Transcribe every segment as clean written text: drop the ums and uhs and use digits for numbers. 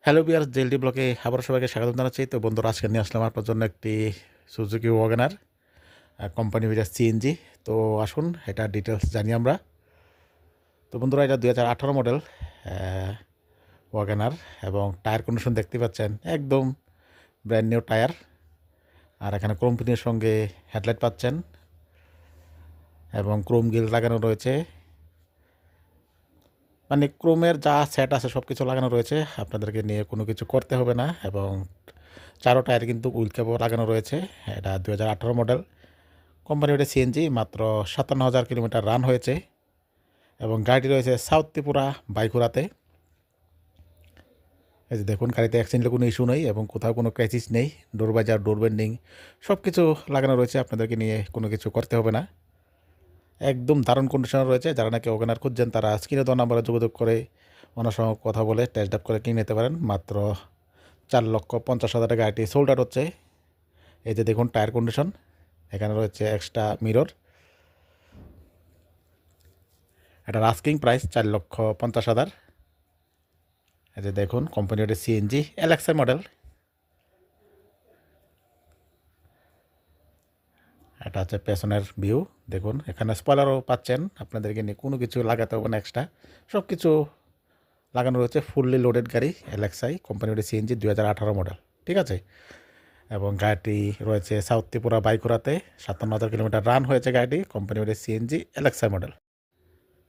Hello বিয়ার জেলডি ব্লকে আবার সবাইকে স্বাগত জানাচ্ছি। তো বন্ধুরা, আজকে নিয়ে আসলাম আপনার জন্য একটি সুজুকি ওয়াগনার কোম্পানি হইয়া সিএনজি। তো আসুন এটা ডিটেলস জানি আমরা। তো বন্ধুরা, এটা 2018 মডেল ওয়াগনার এবং টায়ার কন্ডিশন দেখতে পাচ্ছেন একদম ব্র্যান্ড নিউ টায়ার। আর এখানে ক্রোম ফিনের সঙ্গে হেডলাইট পাচ্ছেন এবং ক্রোম গিল লাগানো রয়েছে। মানে ক্রোমের যা সেট আছে সব কিছু লাগানো রয়েছে, আপনাদেরকে নিয়ে কোনো কিছু করতে হবে না। এবং চারো টায়ার কিন্তু হুইল ক্যাপও লাগানো রয়েছে। এটা 2018 মডেল, কোম্পানি ওটা সিএনজি। মাত্র 57,000 কিলোমিটার রান হয়েছে এবং গাড়িটি রয়েছে সাউথ ত্রিপুরা বাইকুড়াতে। এই যে দেখুন, গাড়িতে অ্যাক্সিডেন্টের কোনো ইস্যু নেই এবং কোথাও কোনো ক্র্যাচিস নেই। ডোর বাজার, ডোর বেন্ডিং সব কিছু লাগানো রয়েছে, আপনাদেরকে নিয়ে কোনো কিছু করতে হবে না। একদম দারুণ কন্ডিশনে রয়েছে। যারা নাকি ওখানে খুঁজছেন তারা স্ক্রিনে দেওয়া নাম্বারে যোগাযোগ করে ওনার সঙ্গে কথা বলে টেস্ট ড্রাইভ করে কিনে নিতে পারেন। মাত্র 4,50,000 গাড়িটি সোল্ড আউট হচ্ছে। এই যে দেখুন টায়ার কন্ডিশন, এখানে রয়েছে এক্সট্রা মিরর। এটার আস্কিং প্রাইস 4,50,000। এই যে দেখুন, কোম্পানির সিএনজি এলএক্সআই মডেল। এটা হচ্ছে পেছনের ভিউ। দেখুন এখানে স্পয়লারও পাচ্ছেন, আপনাদেরকে নিয়ে কোনো কিছু লাগাতে হবে না এক্সট্রা, সব কিছু লাগানো রয়েছে। ফুললি লোডেড গাড়ি এলএক্সআই কোম্পানির সিএনজি 2018 মডেল, ঠিক আছে। এবং গাড়িটি রয়েছে সাউথ ত্রিপুরা বাইকুড়াতে। 57,000 কিলোমিটার রান হয়েছে গাড়িটি, কোম্পানির সিএনজি এলএক্সআই মডেল।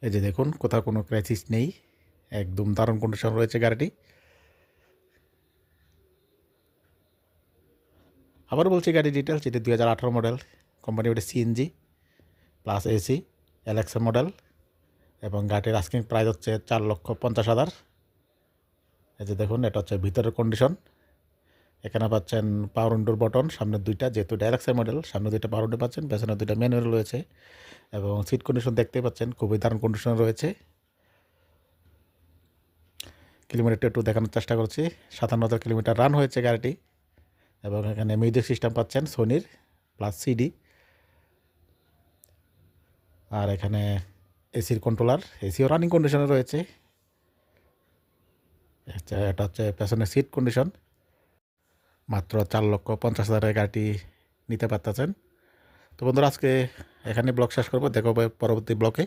এই যে দেখুন, কোথাও কোনো ক্র্যাচিস নেই, একদম দারুণ কন্ডিশন রয়েছে গাড়িটি। আবার বলছি গাড়ি ডিটেলস, এটি 2018 মডেল, কোম্পানি ওটা CNG plus AC LXi model এবং গাড়িটির আস্কিং প্রাইস হচ্ছে 4,50,000। এই যে দেখুন, এটা হচ্ছে ভিতরের কন্ডিশন। এখানে পাচ্ছেন পাওয়ার উইন্ডোর বটন, সামনে দুইটা, যেহেতু এটা এলএক্সআই মডেল সামনে দুইটা পাওয়ার উইন্ডো পাচ্ছেন, পেছনে দুইটা ম্যানুয়াল রয়েছে। এবং সিট কন্ডিশন দেখতেই পাচ্ছেন খুবই দারুণ কন্ডিশন রয়েছে। কিলোমিটারটা একটু দেখানোর চেষ্টা করছি। 57,000 কিলোমিটার রান হয়েছে গাড়িটি। এবং এখানে মিউজিক সিস্টেম পাচ্ছেন সোনির প্লাস সিডি। আর এখানে এসির কন্ট্রোলার, এসিও রানিং কন্ডিশনে রয়েছে। এটা হচ্ছে পেছনের সিট কন্ডিশন। মাত্র 4,50,000 গাড়িটি নিতে পারতেছেন। তো বন্ধুরা, আজকে এখানে ব্লগ শেষ করবো, দেখা হবে পরবর্তী ব্লকে।